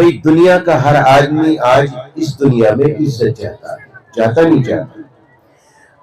بھئی دنیا کا ہر آدمی آج اس دنیا میں عزت چاہتا ہے، چاہتا نہیں چاہتا؟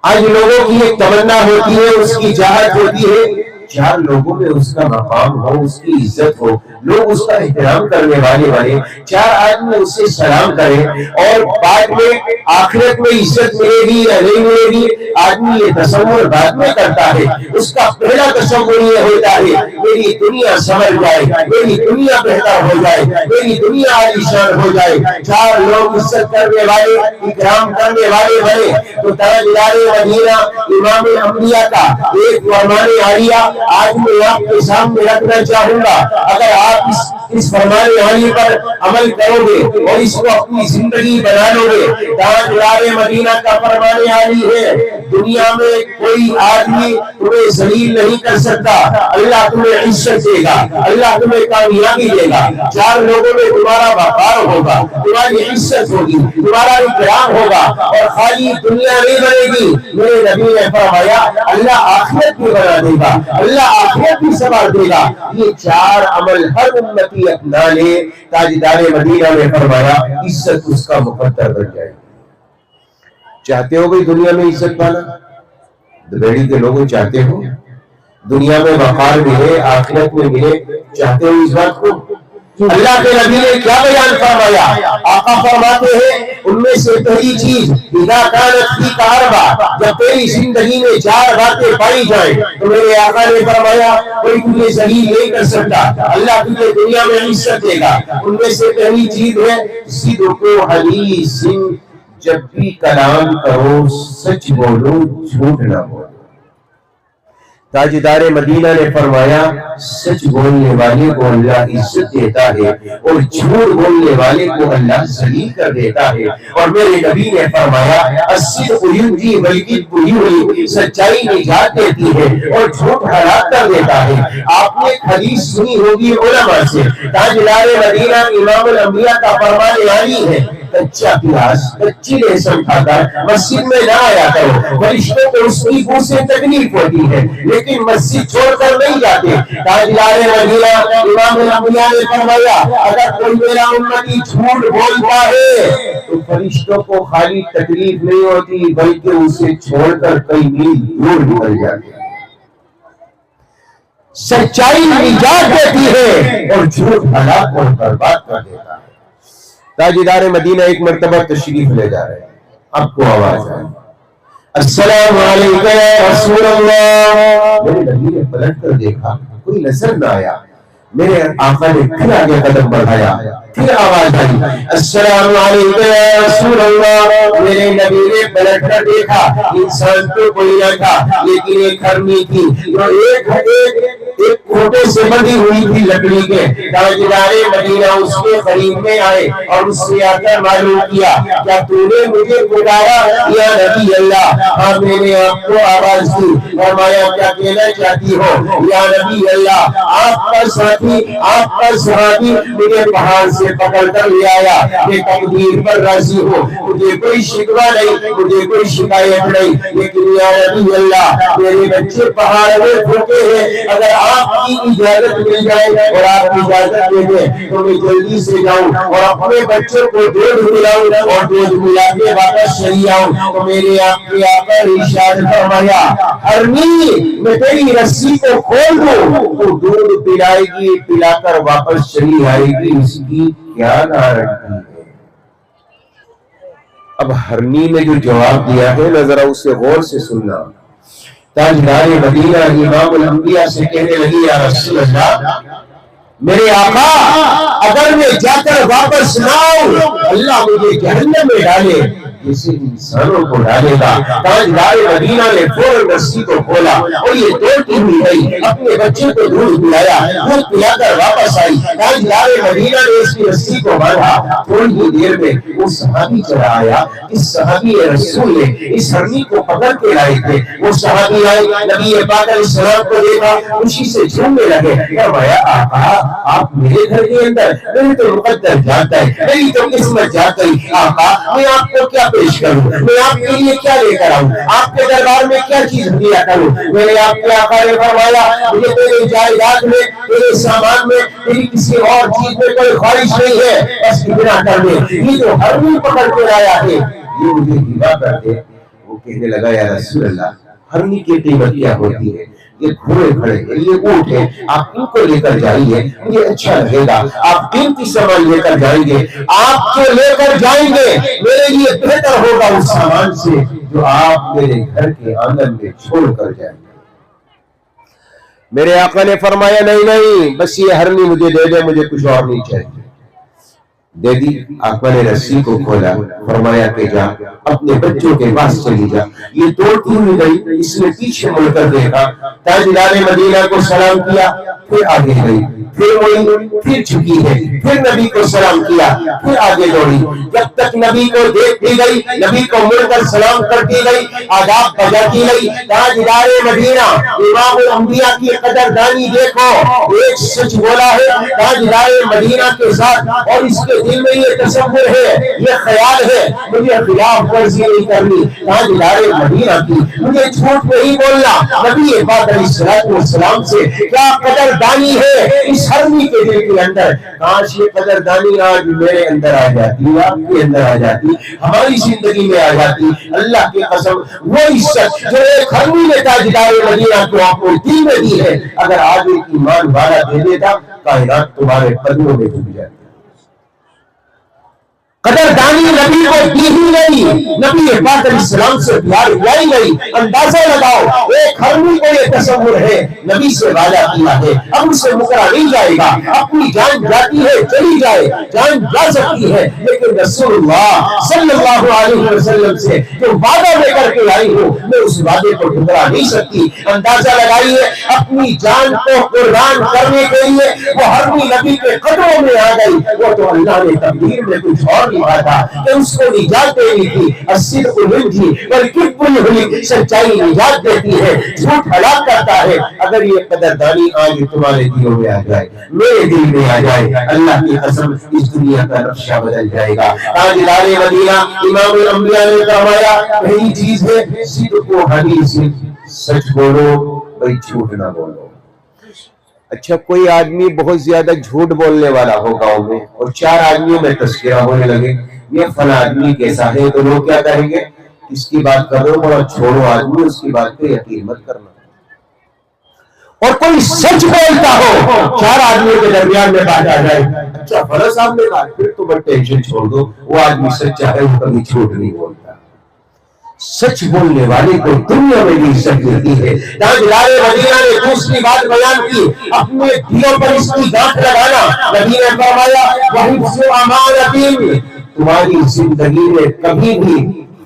آج لوگوں کی ایک تمنا ہوتی ہے، اس کی چاہت ہوتی ہے چار لوگوں میں اس کا مقام ہو، اس کی عزت ہو، لوگ اس کا احترام کرنے والے بنے، چار آدمی اس سے سلام کریں، اور بعد میں آخرت میں عزت ملے گی یا نہیں ملے گی آدمی یہ تصور بعد میں کرتا ہے۔ اس کا پہلا تصور یہ ہوتا ہے میری دنیا سنور جائے، میری دنیا بہتر ہو جائے، میری دنیا عالیشان ہو جائے، چار لوگ عزت کرنے والے، اکرام کرنے والے بنے۔ تو تاجدار مدینہ امام الانبیاء کا ایک فرمان عالیہ آج میں آپ کے سامنے رکھنا چاہوں گا۔ اگر آپ اس فرمان عالی پر عمل کرو گے اور اس کو اپنی زندگی بنا لو گے، تاجدار مدینہ کا فرمان عالی ہے دنیا میں کوئی آدمی تمہیں ذلیل نہیں کر سکتا، اللہ تمہیں عزت دے گا، اللہ تمہیں کامیابی دے گا، چار لوگوں میں تمہارا وقار ہوگا، تمہاری عزت ہوگی، تمہارا اکرام ہوگا، اور خالی دنیا نہیں بنے گی، میرے نبی نے فرمایا اللہ آخرت بھی بنا دے گا، اللہ آخرت بھی سنوار دے گا۔ یہ چار عمل ہر امتی اپنا لے، تاجدار مدینہ نے فرمایا عزت اس کا مقدر بن جائے گی۔ چاہتے ہو بھئی دنیا میں عزت پانا؟ دبیڑی کے لوگوں چاہتے ہو دنیا میں وقار ملے، آخرت میں ملے؟ چاہتے ہو اس بات کو؟ اللہ کے نبی نے کیا بیان فرمایا؟ آقا فرماتے ہیں ان میں سے پہلی چیز اذا کانت فیک اربع، جب تیری زندگی میں چار باتیں پائی جائیں تو میرے آقا نے فرمایا کوئی تجھے ذلیل نہیں کر سکتا، اللہ تجھے دنیا میں عزت دے گا۔ ان میں سے پہلی چیز ہے صدق حدیث، جب بھی کلام کرو سچ بولو، جھوٹ نہ بولو۔ تاجدار مدینہ نے فرمایا سچ بولنے والے کو اللہ عزت دیتا ہے اور جھوٹ بولنے والے کو اللہ ذلیل کر دیتا ہے۔ اور میرے نبی نے فرمایا الصدق ینجی والکذب یہوی، سچائی نجات دیتی ہے اور جھوٹ ہلاک کر دیتا ہے۔ آپ نے حدیث سنی ہوگی علماء سے، تاجدار مدینہ امام الانبیاء کا فرمان عالی ہے کچا پیاز، کچی لہسن کھا کر مسجد میں نہ آیا کرو، فرشتوں کو اس کی بو سے تکلیف ہوتی ہے، لیکن مسجد چھوڑ کر نہیں جاتے۔ تاجدار مدینہ امام الانبیاء نے فرمایا اگر کوئی میرا امتی جھوٹ بولتا ہے تو فرشتوں کو خالی تکلیف نہیں ہوتی بلکہ اسے چھوڑ کر کئی میل دور نکل جاتے ہیں۔ سچائی نجات دیتی ہے اور جھوٹ ہلاک اور برباد کر دیتا ہے۔ تاجدار مدینہ ایک مرتبہ تشریف لے جا رہے ہیں، اب کو آواز آئی السلام علیکم یا رسول اللہ۔ میرے نبی نے پلٹ کر دیکھا کوئی نظر نہ آیا، میرے آقا نے پھر آگے قدم بڑھایا، پھر آواز آئی السلام علیکم یا رسول اللہ۔ میرے نبی نے پلٹ کر دیکھا انسان تو کوئی نہ تھا لیکن ایک ہرنی تھی جو ایک کھوٹے سے بندھی ہوئی تھی لکڑی کے۔ تاجدار مدینہ اس کے قریب میں آئے اور اس سے آ کر معلوم کیا کیا تو نے مجھے پکارا یا نبی اللہ؟ ہاں میں نے آپ کو آواز دی۔ فرمایا کیا کہنا چاہتی ہو یا نبی اللہ؟ آپ کا ساتھی، آپ کا صحابی مجھے پہاڑ سے پکڑ کر لے آیا، میں تقدیر پر راضی ہوں، مجھے کوئی شکوہ نہیں، مجھے کوئی شکایت نہیں، لیکن یا نبی اللہ میرے بچے پہاڑ میں پھوٹے ہیں، اگر آپ کی اجازت مل جائے اور آپ اجازت دے دیں تو میں جلدی سے جاؤں اور اپنے بچوں کو دودھ پلاؤں اور دودھ پلا کے واپس چلی آؤں۔ تو میرے آپ کے آقا ارشاد فرمایا ہرنی میں تیری رسی کو کھول دوں تو دودھ پلائے گی، پلا کر واپس چلی آئے گی، اس کی کیا گارنٹی ہے؟ اب ہرنی نے جو جواب دیا ہے نہ ذرا اسے غور سے سننا۔ تاجدار مدینہ امام الانبیاء سے کہنے لگی یا رسول اللہ میرے آقا اگر میں جا کر واپس نہ آؤں اللہ مجھے جہنم میں ڈالے جیسے انسانوں کو ڈالے گا۔ تاجدار مدینہ نے فوراً رسی کو کھولا اور یہ دوڑتی ہوئی گئی، اپنے بچے کو دودھ پلایا، دودھ پلا کر واپس آئی۔ تاجدار مدینہ نے اس کی رسی کو باندھا، تھوڑی ہی دیر میں وہ صحابی چلا آیا، اس صحابی رسول نے اس ہرنی کو پکڑ کے لائے تھے۔ وہ صحابی آئے، نبی پاک علیہ السلام کو دیکھا، خوشی سے جھومنے لگے۔ فرمایا آقا آپ میرے گھر کے اندر، میرے تو مقدر جاتا ہے، میری تو قسمت جاتا ہے، آقا میں آپ کو کیا پیش کروں, میں آپ کے لیے کیا لے کر آؤں, آپ کے دربار میں کیا چیز ہدیہ کروں. میرے آپ کے آقا نے فرمایا مجھے تیرے جائیداد میں, تیرے سامان میں, تیری کسی اور چیز میں کوئی خواہش نہیں ہے, بس اتنا کر دے, یہ جو ہرنی پکڑ کے آیا ہے یہ مجھے ہبہ کر دے. وہ کہنے لگا یا رسول اللہ ہرنی کی قیمت کیا ہوتی ہے, یہ گھوڑے کھڑے ہیں, یہ اونٹ ہیں, آپ ان کو لے کر جائیے, مجھے اچھا لگے گا. آپ قیمتی سامان لے کر جائیں گے, آپ جو لے کر جائیں گے میرے لیے بہتر ہوگا اس سامان سے جو آپ میرے گھر کے آنگن میں چھوڑ کر جائیں گے. میرے آقا نے فرمایا نہیں نہیں, بس یہ ہرنی مجھے دے دے, مجھے کچھ اور نہیں چاہیے. دے دی. آقا نے رسی کو کھولا, فرمایا کہ جا اپنے بچوں کے پاس چلی جا. یہ دوڑتی ہوئی گئی, اس نے پیچھے مڑ کر دیکھا, تاجدار مدینہ کو سلام کیا, پھر آگے گئی, پھر وہی, پھر جھکی ہے, پھر نبی کو سلام کیا, پھر آگے دوڑی, جب تک نبی کو دیکھتی گئی, نبی کو مڑ کر سلام کرتی گئی, آداب بجاتی گئی. تاجدار مدینہ امام الانبیاء کی قدردانی دیکھو, ایک سچ بولا ہے تاجدار مدینہ کے ساتھ, اور اس کے دل میں یہ تصور ہے, یہ خیال ہے مجھے خلاف ورزی نہیں کرنی تاجدار مدینہ کی, مجھے جھوٹ نہیں بولنا. نبی پاک علیہ السلام سے کیا قدردانی ہے اس ہرنی کے دل کے اندر. کاش یہ قدردانی آج میرے اندر آ جاتی, آپ کے اندر آ جاتی, ہماری زندگی میں آ جاتی. اللہ کی قسم وہ عزت جو ایک ہرنی نے تاجدار مدینہ کو آپ کو دل میں دی ہے, اگر آج ایک ایمان والا دے دیتا کائنات تمہارے قدموں میں ڈوب جاتی. قدردانی نبی کو دی ہی نہیں, نبی پاک علیہ السلام سے پیار ہوا ہی نہیں. اندازہ لگاؤ, ایک ہرنی کو یہ تصور ہے نبی سے وعدہ کیا ہے, اب اس سے مکرا نہیں جائے گا. اپنی جان جاتی ہے چلی جائے, جان جا سکتی ہے, لیکن رسول اللہ صلی اللہ علیہ وسلم سے جو وعدہ لے کر کے آئی ہوں میں اس وعدے کو ٹھکرا نہیں سکتی. اندازہ لگائیے, اپنی جان کو قربان کرنے کے لیے وہ ہرنی نبی کے قدموں میں آ گئی. وہ تو اللہ نے تقدیر میں کچھ اور تھا کہ اس کو نجات دینی تھی. الصدق ینجی والکذب یہلک, سچائی نجات دیتی ہے, جھوٹ ہلاک کرتا ہے. اگر یہ قدردانی آج تمہارے دلوں میں آ جائے, میرے دل میں آ جائے, اللہ کی قسم اس دنیا کا نقشہ بدل جائے گا. تاجدار مدینہ امام الانبیاء نے فرمایا پہلی چیز ہے صدق و حدیث, سچ بولو بھائی, جھوٹ نہ بولو. اچھا کوئی آدمی بہت زیادہ جھوٹ بولنے والا ہو گاؤں میں, اور چار آدمیوں میں تذکرہ ہونے لگے, یہ فلاں آدمی کیسا ہے, تو لوگ کیا کہیں گے, اس کی بات کرو اور چھوڑو آدمی, اس کی بات پہ یقین مت کرنا. اور کوئی سچ بولتا ہو, چار آدمیوں کے درمیان میں بات آ جائے, اچھا فلاں صاحب نے کہا, پھر تو بس ٹینشن چھوڑ دو, وہ آدمی سچا ہے, وہ کبھی جھوٹ نہیں بولتا. سچ بولنے والے کو دنیا میں بھی عزت ملتی ہے. تاجدار مدینہ نے دوسری بات بیان کی, اپنے دلوں پر اس کی گانٹھ لگانا. نبی نے فرمایا وحفظ امانۃ, تمہاری زندگی میں کبھی بھی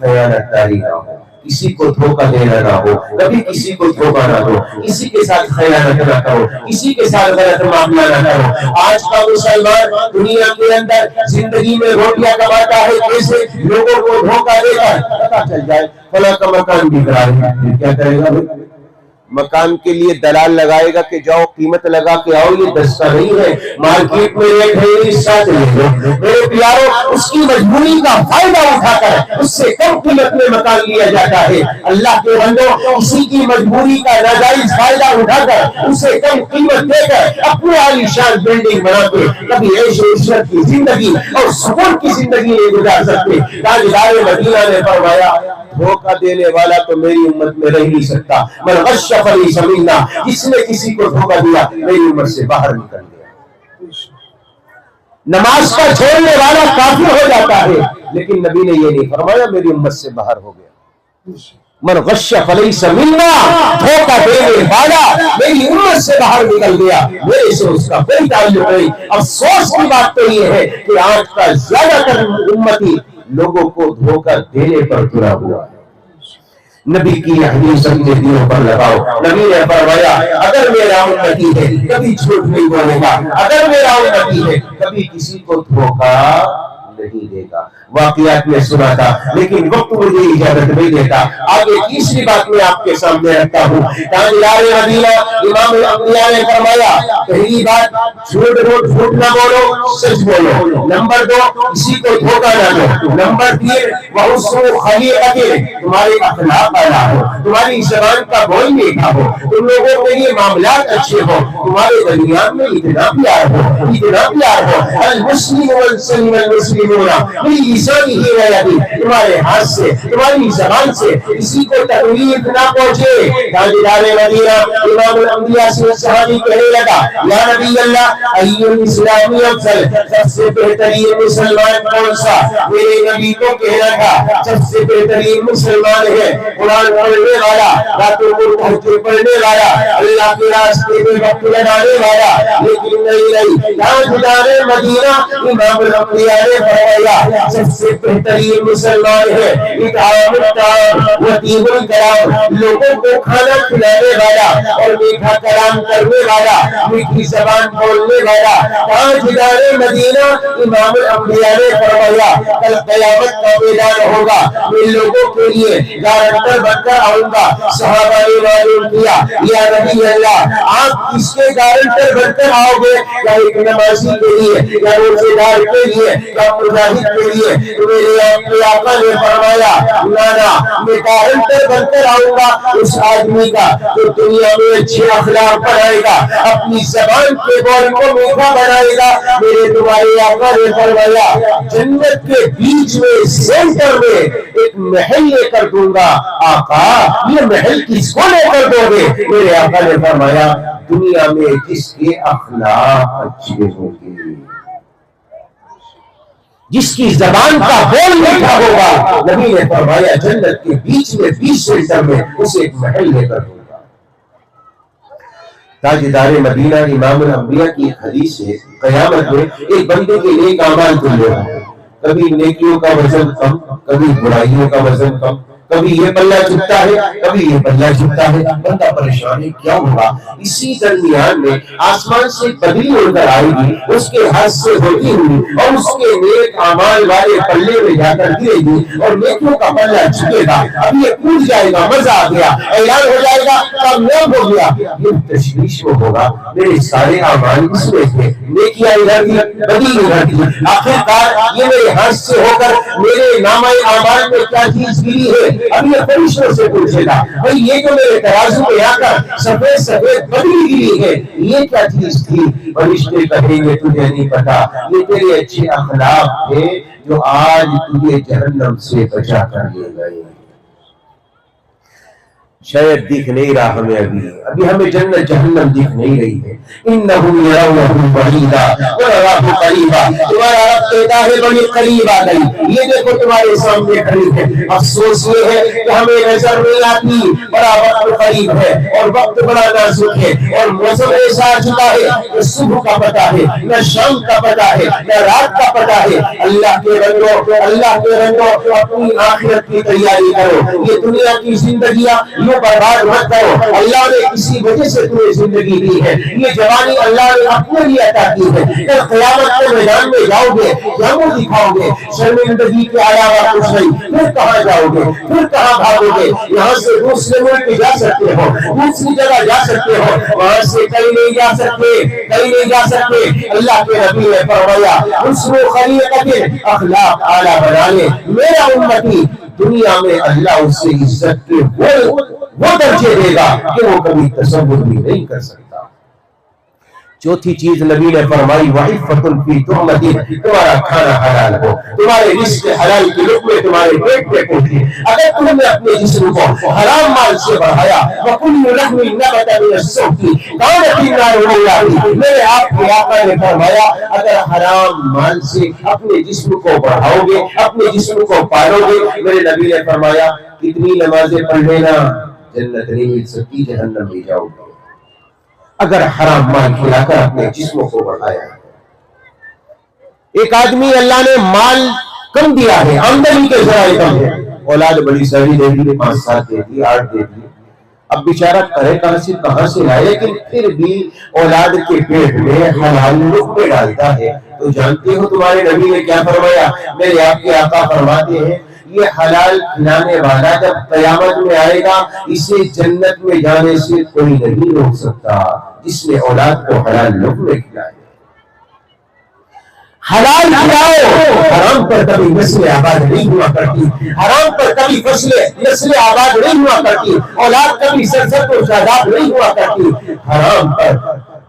خیانت کاری نہ ہو, کسی کو دھوکہ دینا نہ ہو, کبھی کسی کو دھوکہ نہ دو, کسی کے ساتھ خیانت نہ کرو, کسی کے ساتھ غلط معاملہ نہ کرو. آج کا مسلمان دنیا کے اندر زندگی میں روٹیاں کماتا ہے, کیسے لوگوں کو دھوکہ دیتا ہے. پتہ چل جائے فلاں کا مکان بک رہا ہے, پھر کیا کرے گا بھائی, مکان کے لیے دلال لگائے گا کہ جاؤ قیمت لگا کے آؤ, یہ دستہ نہیں ہے, مارکیٹ میں ریٹ ہے, اس ساتھ لے لو. میرے پیاروں, اس کی مجبوری کا فائدہ اٹھا کر اس سے کم قیمت میں مکان لیا جاتا ہے. اللہ کے بندو, اسی کی مجبوری کا ناجائز فائدہ اٹھا کر اسے کم قیمت دے کر اپنے عالیشان بلڈنگ بنا کے کبھی عیش و عشرت کی زندگی اور سکون کی زندگی نہیں گزار سکتے. تاجدار مدینہ نے فرمایا دھوکہ دینے والا تو میری امت میں رہ نہیں سکتا. من غش فلیس منا, جس نے کسی کو دھوکہ دیا میری امت سے باہر نکل گیا. نماز کا چھوڑنے والا کافر ہو جاتا ہے, لیکن نبی نے یہ نہیں فرمایا میری امت سے باہر ہو گیا. من غش فلیس منا, دھوکہ دینے والا میری امت سے باہر نکل گیا, میرے سے اس کا کوئی تعلق نہیں. افسوس کی بات تو یہ ہے کہ آج کا زیادہ تر امتی لوگوں کو دھوکہ دینے پر تلا ہوا ہے. نبی کی حدیث اپنے دلوں پر لگاؤ. نبی نے فرمایا اگر میرا امتی ہے کبھی جھوٹ نہیں بولے گا, اگر میرا امتی ہے کبھی کسی کو دھوکہ نہیں دے گا. واقعات میں سنا تھا لیکن وقت مجھے اجازت نہیں دیتا. آگے تیسری بات میں آپ کے سامنے رکھتا ہوں. تاجدار مدینہ امام الانبیاء نے فرمایا پہلی بات جھوٹ نہ بولو, سچ بولو. نمبر 2 کسی کو دھوکہ نہ دو. نمبر 3 وحسن خلیقت تمہارے اخلاق اعلیٰ ہو, تمہاری زبان کا بول میٹھا ہو, تم لوگوں کے لیے معاملات اچھے ہو, تمہارے درمیان میں اتنا پیار ہو. المسلم والسلم المسلمون من لسانه ويده تمہارے ہاتھ سے تمہاری زبان سے کسی کو تکلیف نہ پہنچے. تاجدار مدینہ امام الانبیاء سے صحابی کہنے لگا یا نبی اللہ ای الاسلام افضل, سب سے بہترین مسلمان کون سا؟ میرے نبی کو کہنا تھا سب سے بہترین مسلمان ہے قرآن پڑھنے والا, راتوں کو تہجد پڑھنے والا, اللہ کے راستے میں وقت لگانے والا. لیکن نہیں, تاجدار مدینہ امام الانبیاء نے فرمایا سب سے بہترین مسلمان ہے اطعام الطعام وطیب الکلام, لوگوں کو کھانا کھلانے والا اور میٹھا کلام کرنے والا, میٹھی زبان بولنے والا. تاجدار مدینہ امام الانبیاء نے فرمایا کل قیامت کا میدان ہوگا, میں لوگوں کے لیے گارنٹر بن کر آؤں گا. صحابہ نے معلوم کیا یا نبی اللہ آپ کس کے گارنٹر بن کر آؤ گے؟ یا ایک نمازی کے لیے, یا روزے دار کے لیے, یا مجاہد کے لیے؟ میرے آقا نے فرمایا نانا میں گارنٹر بن کر آؤں گا اس آدمی کا جو دنیا میں اچھے اخلاق بنائے گا, اپنی زبان کے بول کو میٹھا بنائے گا. میرے تمہارے آقا نے فرمایا جنت کے بیچ میں سینٹر میں ایک محل لے کر دوں گا. آقا یہ محل کس کو لے کر دو گے؟ میرے آقا نے فرمایا دنیا میں جس کے اخلاق اچھے ہوں گے, جس کی زبان کا بول میٹھا ہوگا. نبی نے فرمایا جنت کے بیچ میں 20 سینٹر میں اسے ایک محل لے کر دوں گا. تاجدار مدینہ امام الانبیاء کی ایک حدیث ہے قیامت میں ایک بندے کے نیک اعمال کھلے ہوں, کبھی نیکیوں کا وزن کم, کبھی برائیوں کا وزن کم, کبھی یہ پلہ جھکتا ہے کبھی یہ پلہ جھکتا ہے. بندہ پریشان ہے کیا ہوگا؟ اسی درمیان میں آسمان سے بدلی اڑ کر آئے گی, اس کے ہاتھ سے ہوتی ہوئی اور اس کے نیک اعمال والے پلے میں جا کر گرے گی اور نیکیوں کا پلہ جھکے گا. اب یہ کود جائے گا, مزہ آ گیا, اعلان ہو جائے گا کامیاب ہو گیا. یہ تشویش میں ہوگا میرے سارے اعمال اس میں تھے, نیکیاں ادھر تھی بدی ادھر تھی, آخرکار یہ میرے ہاتھ سے ہو کر میرے نامہ اعمال میں کیا چیز گری ہے؟ اب یہ فرشتوں سے پوچھے گا بھئی یہ جو میرے ترازو میں آ کر سفید سفید بدلی گری ہے یہ کیا چیز تھی؟ فرشتے کہیں گے تجھے نہیں پتا, یہ تیرے اچھے اخلاق تھے جو آج تجھے جہنم سے بچا کر لے گئے. شاید دکھ نہیں رہا ہمیں, ابھی ہمیں جنت جہنم دکھ نہیں رہی ہے. انہم یرونہ بعیدا ونراہ قریبا, تمہارا رب کہتا ہے بڑی قریب آ گئی, یہ دیکھو تمہارے سامنے کھڑی ہے. افسوس یہ ہے کہ ہمیں نظر نہیں آتی, بڑا وقت قریب ہے اور وقت بڑا نازک ہے اور موسم ایسا آ چکا ہے کہ صبح کا پتہ ہے نہ شام کا پتہ ہے نہ رات کا پتہ ہے. اللہ کے رنگوں اپنی آخرت کی تیاری کرو. یہ دنیا کی زندگیاں برباد مت کرو, اللہ نے کسی وجہ سے تمہیں زندگی دی ہے, یہ جوانی اللہ نے اپنے لیے عطا کی ہے. کل قیامت کے میدان میں جاؤ گے, کیا منہ دکھاؤ گے؟ شرمندگی کے علاوہ کچھ نہیں. پھر کہاں جاؤ گے, پھر کہاں بھاگو گے؟ یہاں سے دوسرے ملک جا سکتے ہو, دوسری جگہ جا سکتے ہو, وہاں سے کہیں نہیں جا سکتے. اللہ کے نبی نے فرمایا حسن خلیقت, اخلاق اعلیٰ بنا لے میرا امتی, دنیا میں اللہ اس سے عزت کے وہ درجے دے گا کہ وہ کبھی تصور بھی نہیں کر سکتا. چوتھی چیز نبی نے فرمائی وعفۃ فی تہمۃ, تمہارا کھانا حلال ہو, تمہارے رزق حلال کی لقمے تمہارے پیٹ پہ پہنچے. اگر تم نے اپنے جسم کو حرام مال سے بڑھایا وَكُلُّ لَحْمٍ نَبَتَ مِنَ السُّحْتِ كَانَتِ النَّارُ مَوْلَاهُ, میرے آپ کے آقا نے فرمایا اگر حرام مال سے اپنے جسم کو بڑھاؤ گے, اپنے جسم کو پالو گے, میرے نبی نے فرمایا کتنی نمازیں پڑھ لینا جنت نہیں مل سکتی, جہنم میں جاؤ گے. اگر حرام مال کھلا کر اپنے جسموں کو بڑھایا. ایک آدمی اللہ نے مال کم دیا ہے, آمدنی کے ذرائع کم ہے, اولاد بڑی ساری دے دی, 5 7 دے دی, 8 دے دی, اب بیچارہ کرے کہاں سے لائے, لیکن پھر بھی اولاد کے پیٹ میں حلال لقمے ڈالتا ہے تو جانتے ہو تمہارے نبی نے کیا فرمایا؟ میرے آپ کے آقا فرماتے ہیں یہ حلال کھلانے والا جب قیامت میں آئے گا اسے جنت میں جانے سے کوئی نہیں روک سکتا جس نے اولاد کو حلال لقمے کھلائے۔ حلال کھلاؤ، حرام پر کبھی نسل آباد نہیں ہوا کرتی، حرام پر کبھی نسل آباد نہیں ہوا کرتی، اولاد کبھی سرسبز و شاداب نہیں ہوا کرتی۔ حرام پر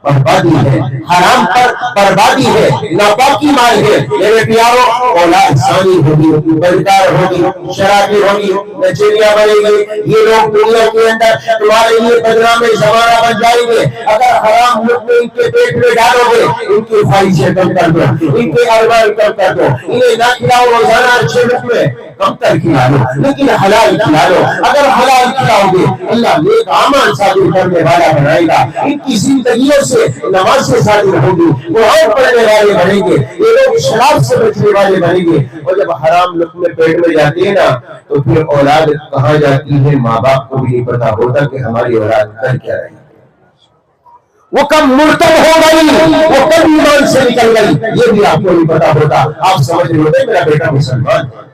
بربادی ہے، حرام پر بربادی ہے، ناپاکی مال ہے۔ میرے پیاروں، اولاد ثانی ہوگی، بدکار ہوگی، شرابی ہوگی، نچیڑیاں بنے گی، یہ لوگ دنیا کے اندر تمہارے لیے بدنام زمانہ بن جائیں گے۔ اگر حرام لقمے ان کے پیٹ میں ڈالو گے ان کی خواہشیں کم کر دو، ان کے ارمان کم کر دو، انہیں نہ کھلاؤ روزانہ اچھے لقمے، کم تر کھلا لو لیکن حلال کھلا لو۔ اگر حلال کھلاؤ گے اللہ نیک اعمال صادر کرنے والا بنائے گا، ان کی زندگیوں سے نمازیں صادر ہوگی، قرآن پڑھنے والے بنیں گے، یہ لوگ شراب سے بچنے والے بنیں گے۔ اور جب حرام لقمے پیٹ میں جاتے ہیں نا تو پھر اولاد کہاں جاتی ہے ماں باپ کو بھی نہیں پتا ہوتا کہ ہماری اولاد کر کیا رہی ہے، وہ کب مرتد ہو گئی، وہ کب ایمان سے نکل گئی، یہ بھی آپ کو نہیں پتا ہوتا۔ آپ سمجھ رہے ہوتے میرا بیٹا مسلمان ہے۔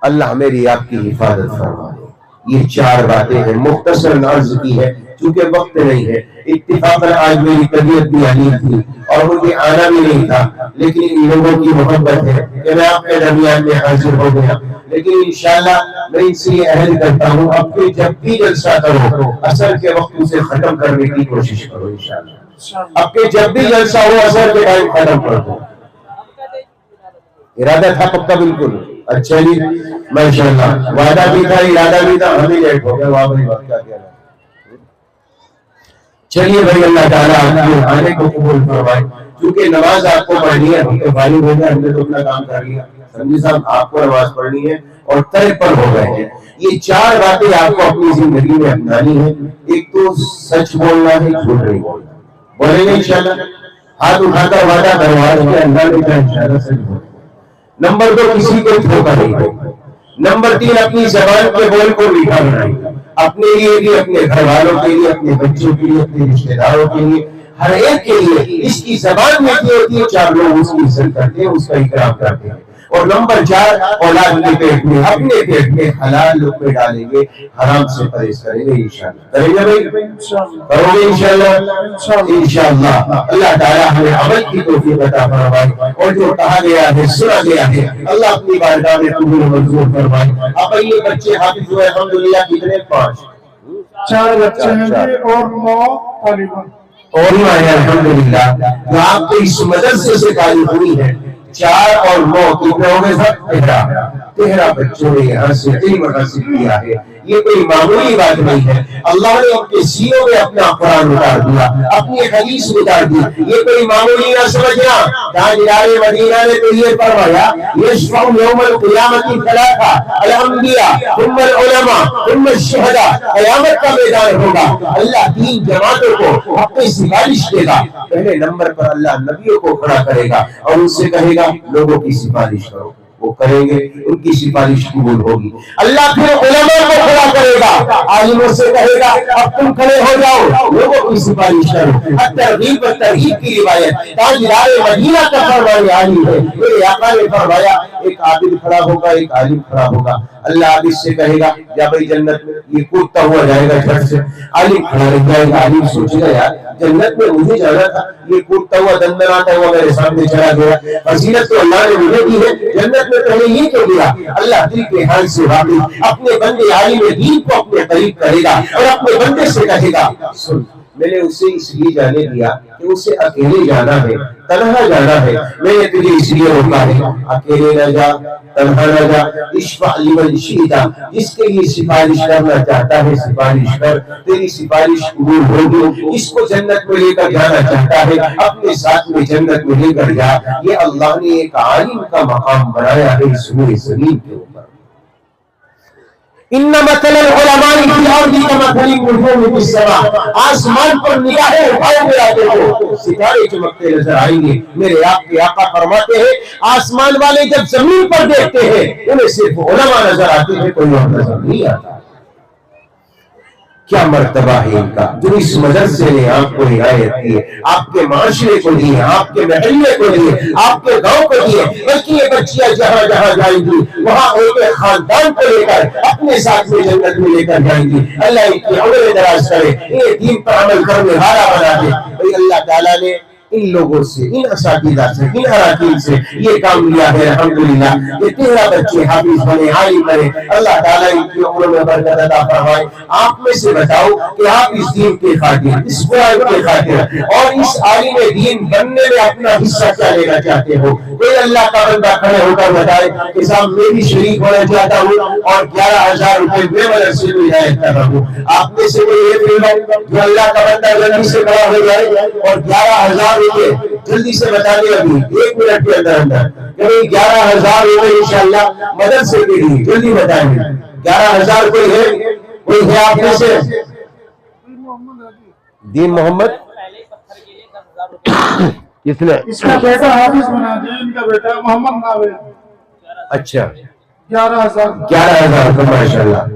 اللہ میری آپ کی حفاظت فرمائے۔ یہ چار باتیں ہیں، مختصر عرض کی ہے چونکہ وقت نہیں ہے۔ اتفاقاً آج میری طبیعت بھی علیل تھی اور مجھے آنا بھی نہیں تھا، لیکن ان لوگوں کی محبت ہے کہ میں آپ کے درمیان میں حاضر ہو گیا۔ لیکن انشاءاللہ میں ان سے یہ عہد کرتا ہوں اب کے جب بھی جلسہ کرو عصر کے وقت اسے ختم کرنے کی کوشش کرو انشاءاللہ۔ اب کے جب بھی جلسہ ہو عصر کے ٹائم ختم کر دو۔ ارادہ تھا پکا بالکل؟ اچھا جی ماشاءاللہ، وعدہ بھی تھا ارادہ بھی تھا، ہمیں لیٹ ہو گیا۔ واہ بھائی واہ، کیا کیا رہا۔ چلیے بھائی اللہ تعالیٰ آپ کے آنے کو قبول فرمائے۔ کیونکہ نماز آپ کو پڑھنی ہے، ہم تو فارغ ہو گئے، ہم نے تو اپنا کام کر لیا۔ سمجھی صاحب آپ کو نماز پڑھنی ہے اور طرح پر ہو گئے ہیں۔ یہ چار باتیں آپ کو اپنی زندگی میں اپنانی ہے۔ ایک تو سچ بولنا ہے، جھوٹ نہیں بولنا۔ بولیں گے انشاءاللہ؟ ہاتھ اٹھا کر وعدہ کروا دیں اللہ نے کہا انشاءاللہ سچ بولیں۔ نمبر دو، کسی کو دھوکہ نہیں دیں۔ نمبر تین، اپنی زبان کے بول کو میٹھا بنائیں، اپنے لیے بھی، اپنے گھر والوں کے لیے، اپنے بچوں کے لیے، اپنے رشتہ داروں کے لیے، ہر ایک کے لیے۔ اس کی زبان میٹھی ہوتی ہے، چار لوگ اس کی عزت کرتے ہیں، اس کا اکرام کرتے ہیں۔ اور نمبر چار، اولاد کے پیٹ میں، اپنے پیٹ میں حلال لقمے ڈالیں گے، حرام سے پرہیز کریں گے انشاءاللہ۔ کریں گے بھائی؟ کرو گے انشاءاللہ؟ انشاءاللہ اللہ تعالیٰ ہمیں عمل کی توفیق عطا فرمائے، اور جو کہا گیا ہے سنا گیا ہے اللہ اپنی بارگاہ میں قبول و منظور فرمائے۔ اب یہ بچے حافظ ہوئے الحمدللہ، کتنے؟ 5 4 بچے ہیں اور 9 طالبان اور ہی الحمدللہ جو آپ کو اس مدرسے سے تعلق ہوئی ہے۔ 4 اور 9 کتنے ہو گئے سب؟ 13 بچوں نے یہاں سے علم حاصل کیا ہے۔ یہ کوئی معمولی بات نہیں ہے، اللہ نے اپنے سینوں میں اپنا قرآن اتار دیا، اپنی حدیث اتار دی، یہ کوئی معمولی نہ سمجھنا۔ تاجدار مدینہ نے تو یہ فرمایا یشفع یوم القیامت ثلاثہ، الانبیاء ثم العلماء ثم الشہداء۔ قیامت کا میدان ہوگا، اللہ 3 جماعتوں کو اپنی سفارش دے گا۔ پہلے نمبر پر اللہ نبیوں کو کھڑا کرے گا اور ان سے کہے گا لوگوں کی سفارش کرو، وہ کریں گے، ان کی سفارش قبول ہوگی۔ اللہ پھر علماء کو کھڑا کرے گا، عالموں سے کہے گا اب تم کھڑے ہو جاؤ، لوگوں کی سفارش کرو۔ ترغیب و ترہیب کی روایت تاجدار مدینہ کا فرمان عالی ہے، میرے آقا نے فرمایا ایک عابد کھڑا ہوگا، ایک عالم کھڑا ہوگا۔ اللہ عابد سے کہے گا جا بھائی جنت میں، یہ کودتا ہوا جائے گا جھٹ سے۔ عالم کھڑا رہ جائے گا، عالم سوچے گا یار جنت میں مجھے جانا تھا، یہ کودتا ہوا دندناتا ہوا میرے سامنے چلا گیا، فضیلت تو اللہ نے مجھے دی ہے، جنت میں پہلے یہ کیوں دیا؟ اللہ دل کے حال سے واقف اپنے بندے عالم دین کو اپنے قریب کرے گا اور اپنے بندے سے کہے گا سن میں نے اسے اس لیے جانے دیا کہ اسے اکیلے جانا ہے، تنہا جانا ہے، میں نے تجھے اس لیے روکا ہے، اکیلے نہ جا، تنہا نہ جا، اشفع لمن شئت، جس کے لیے سفارش کرنا چاہتا ہے سفارش کر، تیری سفارش قبول ہوگی۔ اس کو جنت میں لے کر جانا چاہتا ہے اپنے ساتھ میں جنت میں لے کر جا۔ یہ اللہ نے ایک عالم کا مقام بنایا ہے اس روئے زمین کے اوپر۔ ان مثل العلماء فی الارض کمثل النجوم فی السماء، آسمان پر نگاہیں اٹھاؤ گے آپ کو ستارے چمکتے نظر آئیں گے۔ میرے آپ کے آقا فرماتے ہیں آسمان والے جب زمین پر دیکھتے ہیں انہیں صرف علماء نظر آتے ہیں، کوئی اور نظر نہیں آتا۔ کیا مرتبہ ہے ان کا جو اس مدرسے نے آپ کو ہدایت دی ہے، آپ کے معاشرے کو دی ہے، آپ کے محلے کو دی ہے، آپ کے گاؤں کو دی ہے، بلکہ یہ بچیاں جہاں جہاں جائیں گی وہاں ایک خاندان کو لے کر اپنے ساتھ میں جنت میں لے کر جائیں گی۔ اللہ ان کی عمر دراز کرے، یہ دین پر عمل کرنے والا بنا دے۔ بھئی اللہ تعالیٰ نے ان لوگوں سے، ان اساتذہ سے، ان اراکین سے یہ کام لیا ہے الحمدللہ۔ یہ 13 بچے حافظ بنے، عالم بنے، اللہ تعالیٰ ان کی عمر میں برکت عطا فرمائے۔ آپ میں سے بتاؤ کہ آپ اس دین کے خاطر، اس قرآن کے خاطر اور اس عالم دین بننے میں اپنا حصہ کیا لینا چاہتے ہو؟ کوئی اللہ کا بندہ کھڑے ہو کر بتائے کہ صاحب میں بھی شریک ہونا چاہتا ہوں اور 11,000 روپے میں مدرسے میں ہدایت کر رہا ہوں۔ آپ میں سے کوئی یہ فیل ہے جو اللہ کا بندہ جلدی سے کھڑا ہو جائے اور 11,000 روپے جلدی سے بتا دیں ابھی 1 منٹ کے اندر اندر کہ 11,000 روپے انشاءاللہ مدرسے کے لیے جلدی بتائیں گے۔ 11,000 کوئی ہے آپ میں سے؟ دین محمد کس نے؟ اس کا بیٹا حافظ بنا دیا، ان کا بیٹا محمد ناوے۔ اچھا 11,000 11,000 ماشاءاللہ